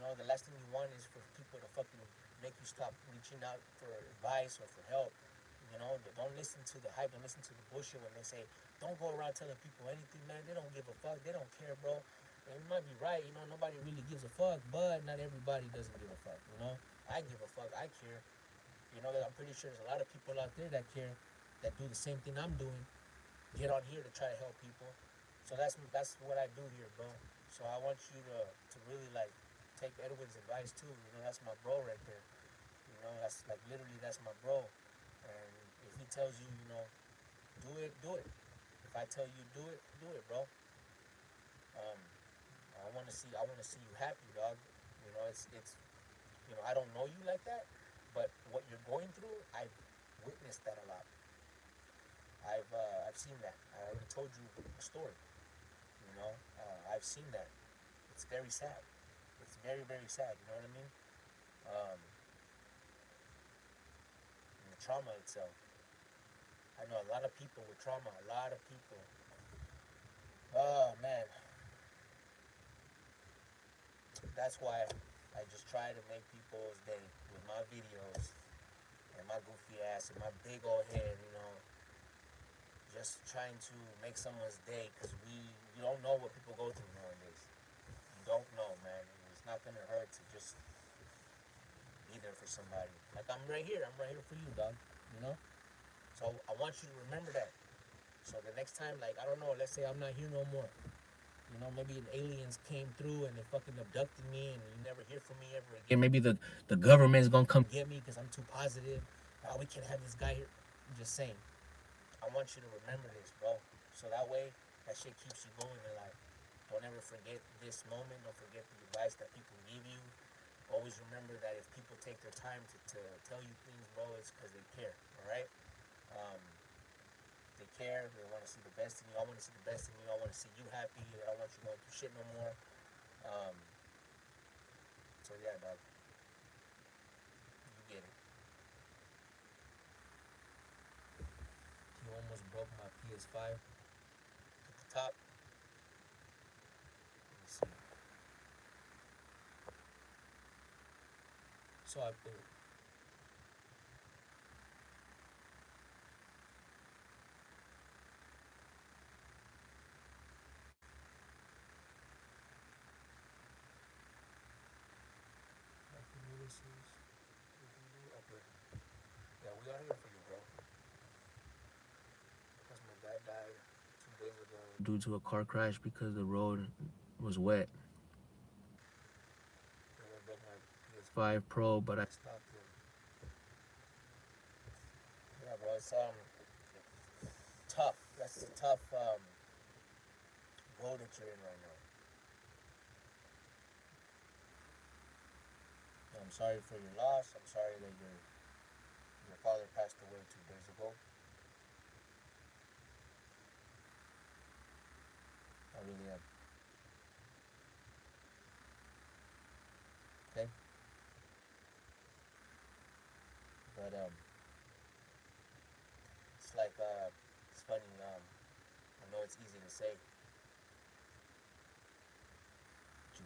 The last thing you want is for people to fucking make you stop reaching out for advice or for help. Don't listen to the hype, don't listen to the bullshit when they say, don't go around telling people anything, man. They don't give a fuck, they don't care, bro. And you might be right, nobody really gives a fuck, but not everybody doesn't give a fuck. I give a fuck, I care. I'm pretty sure there's a lot of people out there that care, that do the same thing I'm doing, get on here to try to help people. So that's what I do here, bro. So I want you to really like take Edwin's advice too. That's my bro right there. That's like literally that's my bro. And if he tells you, do it, do it. If I tell you do it, bro. Um, I want to see you happy, dog. It's I don't know you like that, but what you're going through, I've witnessed that a lot. I've seen that. I already told you a story. I've seen that. It's very sad. It's very, very sad. You know what I mean? And the trauma itself. I know a lot of people with trauma. A lot of people. Oh man. that's why I just try to make people's day with my videos and my goofy ass and my big old head, you know, just trying to make someone's day, because you don't know what people go through nowadays. You don't know, man. It's not gonna hurt to just be there for somebody. Like I'm right here. I'm right here for you, dog. You know. So I want you to remember that. So the next time, like I don't know, let's say I'm not here no more. You know, maybe aliens came through and they fucking abducted me, and you never hear from me ever again. Maybe the government's gonna come get me because I'm too positive. Oh, we can't have this guy here. I'm just saying. I want you to remember this, bro. So that way, that shit keeps you going in life. Don't ever forget this moment. Don't forget the advice that people give you. Always remember that if people take their time to tell you things, bro, it's because they care, all right? Um, they care. They want to see the best in you. I want to see the best in you. I want to see you happy. I don't want you going through shit no more. Um, so, yeah, dog. You get it. You almost broke my PS5. At the top. Let me see. So I put yeah, we are here for you, bro. Because my dad died 2 days ago due to a car crash because the road was wet. I broke my PS5 Pro, but I stopped him. Yeah, bro, it's tough. That's a tough road that you're in right now. I'm sorry for your loss. I'm sorry that your father passed away 2 days ago. I really am. Okay, but it's like it's funny. I know it's easy to say, but you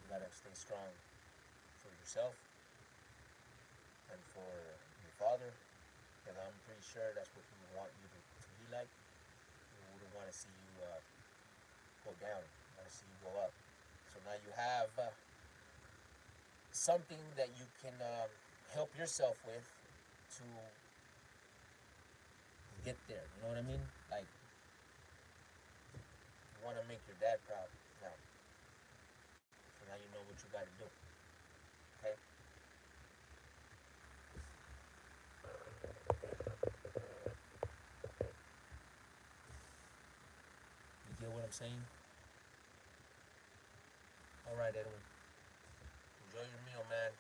gotta stay strong for yourself and for your father. Because I'm pretty sure that's what he would want you to be like. He wouldn't want to see you go down. He want to see you go up. So now you have something that you can help yourself with to get there. You know what I mean? Like, you want to make your dad proud now. So now you know what you got to do. Okay? You get what I'm saying? All right, Edwin. Enjoy your meal, man.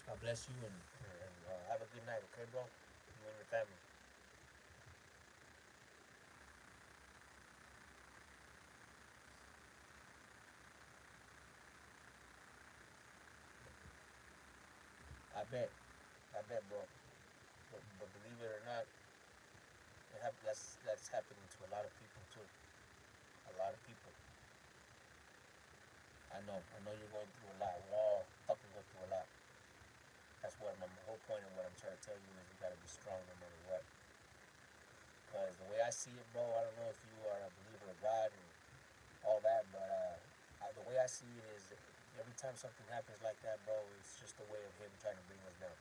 God bless you, and have a good night, okay, bro? You and your family. I bet. I bet, bro. But believe it or not, that's happening to a lot of people too. A lot of people. I know. I know you're going through a lot. We all fucking go through a lot. That's what my whole point of what I'm trying to tell you is you gotta be strong no matter what. Because the way I see it, bro, I don't know if you are a believer of God and all that, but the way I see it is every time something happens like that, bro, it's just a way of him trying to bring us down.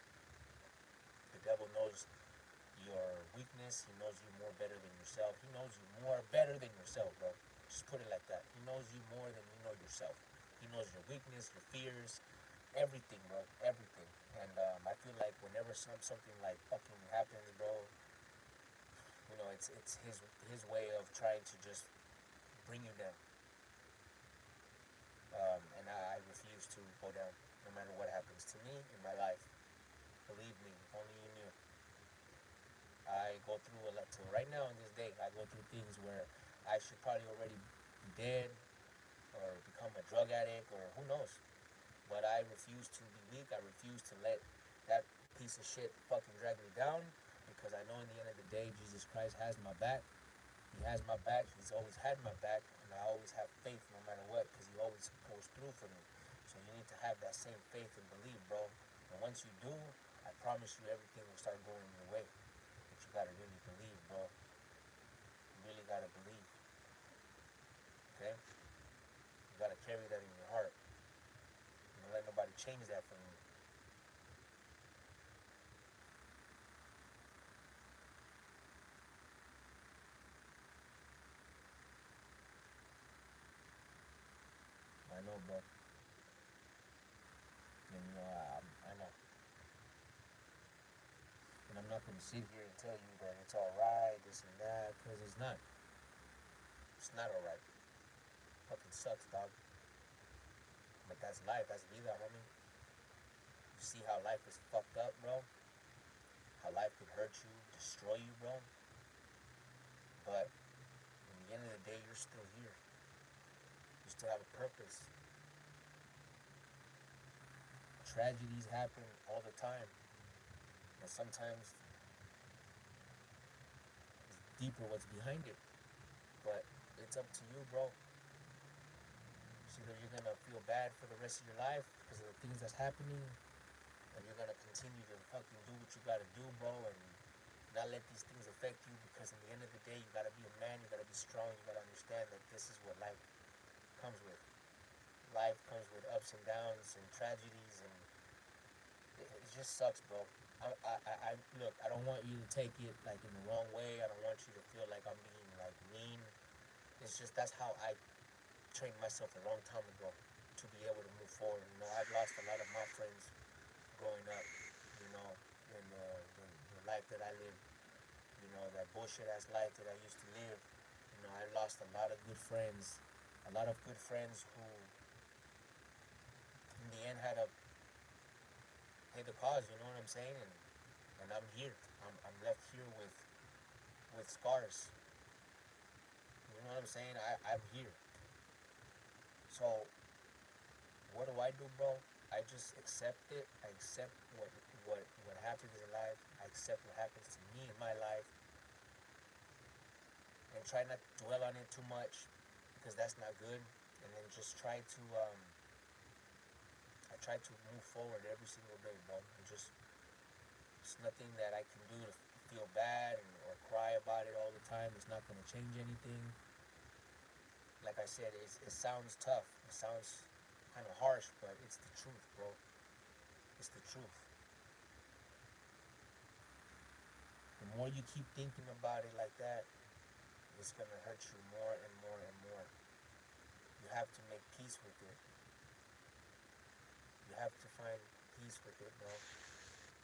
The devil knows your weakness. He knows you more better than yourself. He knows you more better than yourself, bro. Just put it like that. He knows you more than you know yourself. He knows your weakness, your fears, everything, bro, everything. And I feel like whenever something like fucking happens, bro, you know, it's his way of trying to just bring you down. And I refuse to go down, no matter what happens to me in my life. Believe me, if only you knew. I go through a lot. So right now in this day, I go through things where I should probably already be dead or become a drug addict or who knows. But I refuse to be weak. I refuse to let that piece of shit fucking drag me down, because I know in the end of the day, Jesus Christ has my back. He has my back. He's always had my back, and I always have faith no matter what, because he always goes through for me. So you need to have that same faith and believe, bro. And once you do, I promise you everything will start going your way. But you gotta really believe, bro. You really gotta believe. Okay? You gotta carry that in your heart. Don't let nobody change that from you. I know, bro. And I know. And I'm not gonna sit here and tell you that it's alright, this and that, because it's not. It's not alright. Fucking sucks, dog. But that's life. That's vida, homie. You see how life is fucked up, bro? How life could hurt you, destroy you, bro? But in the end of the day, you're still here. You still have a purpose. Tragedies happen all the time. And sometimes it's deeper what's behind it. But it's up to you, bro. So either you're gonna feel bad for the rest of your life because of the things that's happening, and you're gonna continue to fucking do what you gotta do, bro, and not let these things affect you, because in the end of the day, you gotta be a man, you gotta be strong, you gotta understand that this is what life comes with. Life comes with ups and downs and tragedies, and it just sucks, bro. I look. I don't want you to take it like in the wrong way. I don't want you to feel like I'm being like mean. It's just that's how I trained myself a long time ago to be able to move forward. You know, I've lost a lot of my friends growing up. You know, in the life that I lived. You know, that bullshit ass life that I used to live. You know, I lost a lot of good friends. A lot of good friends who, in the end, had to pay the cause. You know what I'm saying? And I'm here. I'm left here with scars. You know what I'm saying? I'm here. So what do, bro? I just accept it. I accept what happens in life. I accept what happens to me in my life, and try not to dwell on it too much, because that's not good. And then just try to I try to move forward every single day, bro. And just it's nothing that I can do to feel bad or cry about it all the time. It's not gonna change anything. Like I said, it sounds tough. It sounds kind of harsh, but it's the truth, bro. It's the truth. The more you keep thinking about it like that, it's gonna hurt you more and more and more. You have to make peace with it. You have to find peace with it, bro.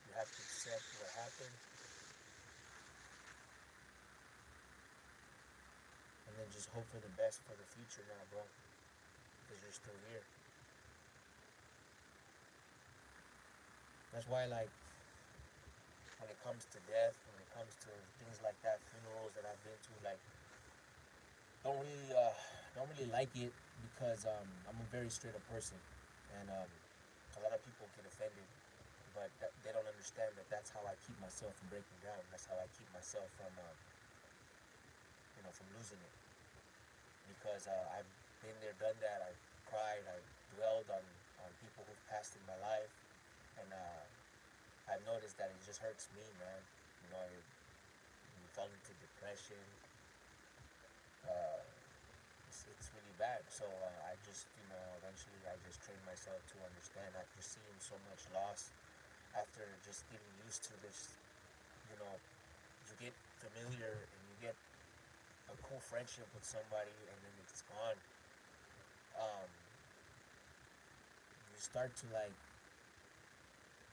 You have to accept what happened, and then just hope for the best for the future now, bro. Because you're still here. That's why, like, when it comes to death, when it comes to things like that, funerals that I've been to, like, don't really, uh, don't really like it, because I'm a very straight up person, and a lot of people get offended, but they don't understand that that's how I keep myself from breaking down. That's how I keep myself from, from losing it, because I've been there, done that. I've cried. I've dwelled on people who've passed in my life, and I've noticed that it just hurts me, man. You know, you fall into depression. Uh, it's really bad. So I just, eventually I just trained myself to understand after seeing so much loss, after just getting used to this, you know, you get familiar and you get a cool friendship with somebody and then it's gone. Um, you start to like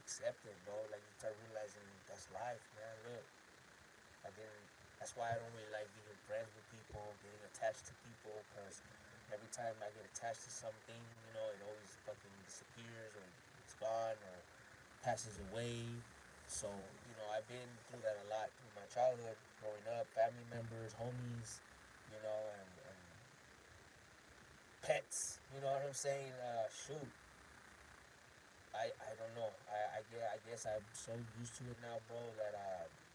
accept it, bro. Like you start realizing that's life, man. Look, I didn't. That's why I don't really like being friends with people, getting attached to people, because every time I get attached to something, it always fucking disappears or it's gone or passes away. So, I've been through that a lot through my childhood, growing up, family members, homies, and pets, you know what I'm saying? Shoot, I don't know. I guess I'm so used to it now, bro, that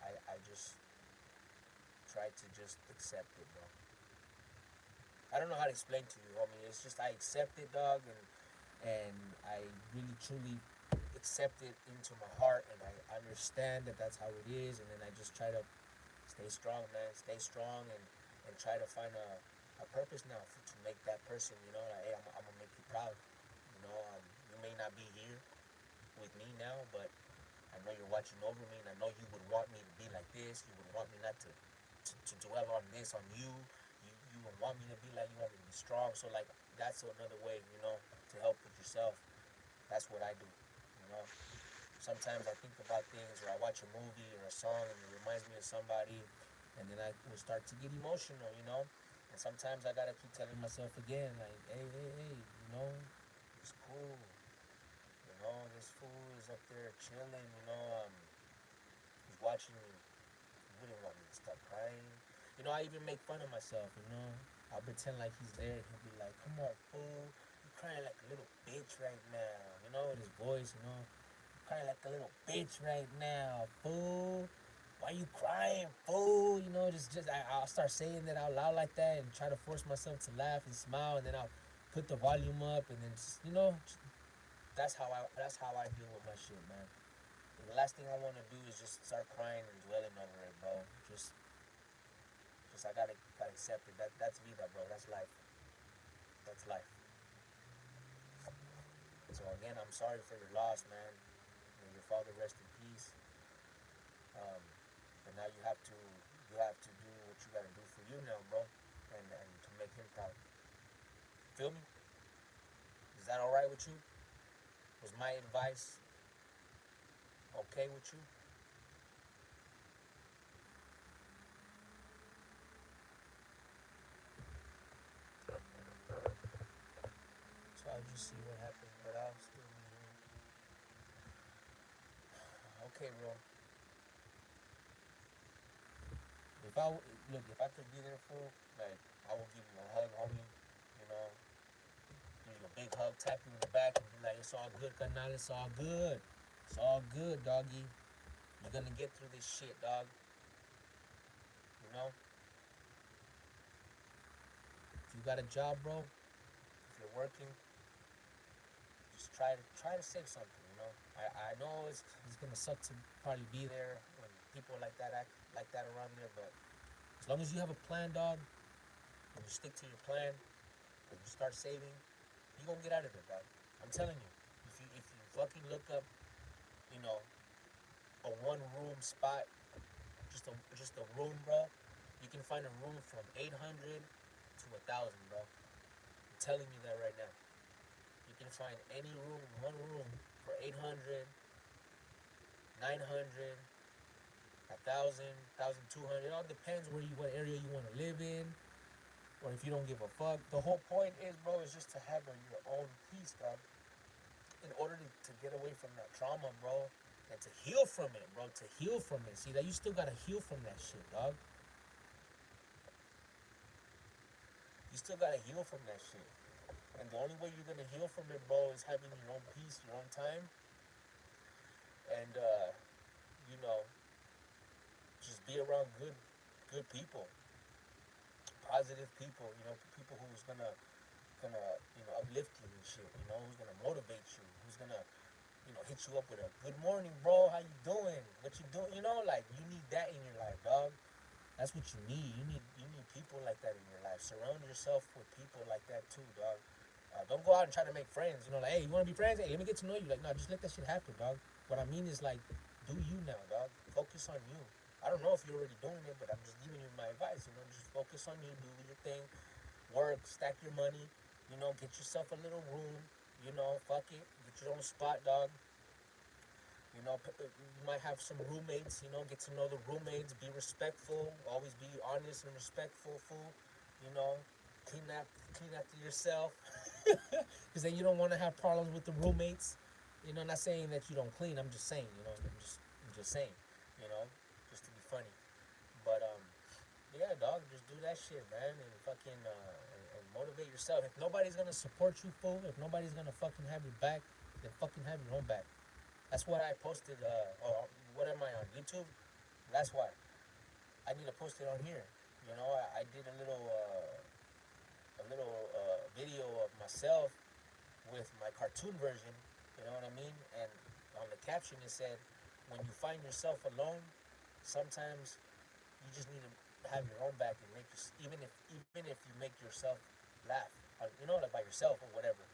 I just try to just accept it, bro. I don't know how to explain to you. I mean, it's just I accept it, dog, and I really truly accept it into my heart, and I understand that that's how it is, and then I just try to stay strong, man. Stay strong, and try to find a purpose now to make that person, you know, like, hey, I'm gonna make you proud. You know, you may not be here with me now, but I know you're watching over me, and I know you would want me to be like this. You would want me not to dwell on this, on you. You would want me to be like, you want me to be strong. So, like, that's another way, you know, to help with yourself. That's what I do, you know. Sometimes I think about things, or I watch a movie or a song, and it reminds me of somebody, and then I will start to get emotional, you know. And sometimes I gotta keep telling myself again, like, hey, you know, it's cool. You know, this fool is up there chilling, you know, he's watching me. He wouldn't want me to stop crying. You know, I even make fun of myself, you know. I'll pretend like he's there. He'll be like, come on, fool. You're crying like a little bitch right now. You know, with his voice, you know. You're crying like a little bitch right now, fool. Why you crying, fool? You know, I'll start saying that out loud like that and try to force myself to laugh and smile, and then I'll put the volume up, and then just, you know, that's how I deal with my shit, man. And the last thing I want to do is just start crying and dwelling over it, bro. Just I gotta accept it. That's vida, bro. That's life. That's life. So again, I'm sorry for your loss, man. May your father rest in peace. Um, but now you have to do what you gotta do for you now, bro, and to make him proud. Feel me? Is that all right with you? Was my advice okay with you? So I'll just see what happens, but I'll still be here. Okay, bro. If I could be there for, like, I will give you a hug, homie. You know, give you a big hug, tap you in the back, and be like, it's all good, carnal. It's all good. It's all good, doggy. You're gonna get through this shit, dog. You know, if you got a job, bro, if you're working, just try to save something. You know, I know it's gonna suck to probably be there when people like that act like that around there, but as long as you have a plan, dog, and you stick to your plan, and you start saving, you gonna get out of there, dog. I'm telling you. If you fucking look up, you know, a one room spot, just a room, bro, you can find a room from 800 to 1,000, bro. I'm telling you that right now. You can find any room, one room for 800, 900, 1,000, 1,200. It all depends what area you want to live in, or if you don't give a fuck. The whole point is, bro, is just to have your own peace, dog. In order to get away from that trauma, bro, and to heal from it, bro, to heal from it. See, that you still gotta heal from that shit, dog. You still gotta heal from that shit. And the only way you're gonna heal from it, bro, is having your own peace, your own time, and you know, just be around good people, positive people. You know, people who's gonna uplift you and shit. You know, who's gonna motivate you, who's gonna hit you up with a good morning, bro. How you doing? What you doing? You know, like you need that in your life, dog. That's what you need. You need people like that in your life. Surround yourself with people like that too, dog. Don't go out and try to make friends. You know, like, hey, you want to be friends? Hey, let me get to know you. Like, no, just let that shit happen, dog. What I mean is, like, do you now, dog. Focus on you. I don't know if you're already doing it, but I'm just giving you my advice. You know, just focus on you. Do your thing. Work. Stack your money. You know, get yourself a little room. You know, fuck it. Get your own spot, dog. You know, you might have some roommates. You know, get to know the roommates. Be respectful. Always be honest and respectful, fool. You know, clean after yourself. Because then you don't want to have problems with the roommates. You know, not saying that you don't clean. I'm just saying. You know, I'm just saying. You know, just to be funny. But yeah, dog, just do that shit, man, and fucking and motivate yourself. If nobody's gonna support you, fool, if nobody's gonna fucking have your back, then fucking have your own back. That's what I posted. Or what am I on YouTube? That's why. I need to post it on here. You know, I did a little video of myself with my cartoon version. You know what I mean? And on the caption it said, "When you find yourself alone, sometimes you just need to have your own back and make your, even if you make yourself laugh, you know, like by yourself or whatever."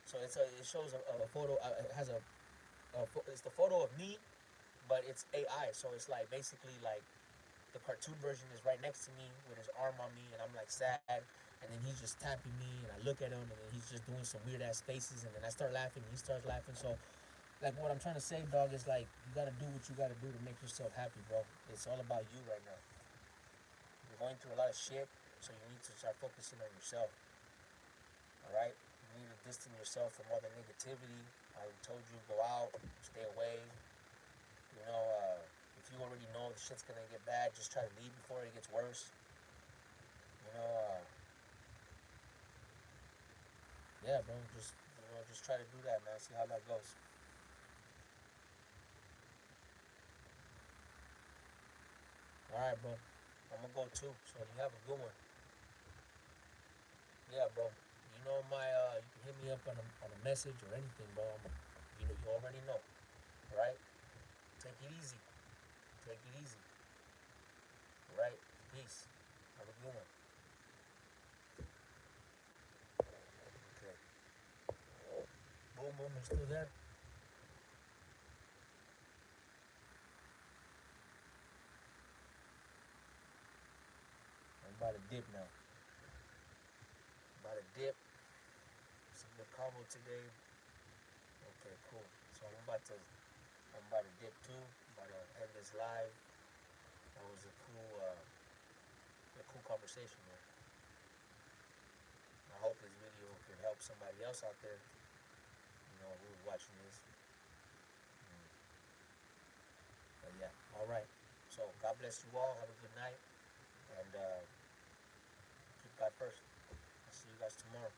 So it shows a photo. It has it's the photo of me, but it's AI. So it's like basically like the cartoon version is right next to me with his arm on me, and I'm like sad, and then he's just tapping me, and I look at him, and then he's just doing some weird ass faces, and then I start laughing, and he starts laughing. So, like, what I'm trying to say, dog, is like you gotta do what you gotta do to make yourself happy, bro. It's all about you right now. You're going through a lot of shit, so you need to start focusing on yourself. All right, you need to distance yourself from all the negativity. I told you go out, stay away. You know, if you already know the shit's gonna get bad, just try to leave before it gets worse. You know, yeah, bro. Just try to do that, man. See how that goes. All right, bro. I'm gonna go too. So you have a good one. Yeah, bro. You know my you can hit me up on a message or anything, bro. You know you already know. All right. Take it easy. Take it easy. All right. Peace. Have a good one. Okay. Boom, boom. You still there? I'm about to dip now. About to dip. Some good combo today. Okay, cool. So I'm about to dip too. I'm about to end this live. That was a cool conversation, man. I hope this video could help somebody else out there, you know, who's watching this. But yeah, all right. So God bless you all. Have a good night, and keep God first. I'll see you guys tomorrow.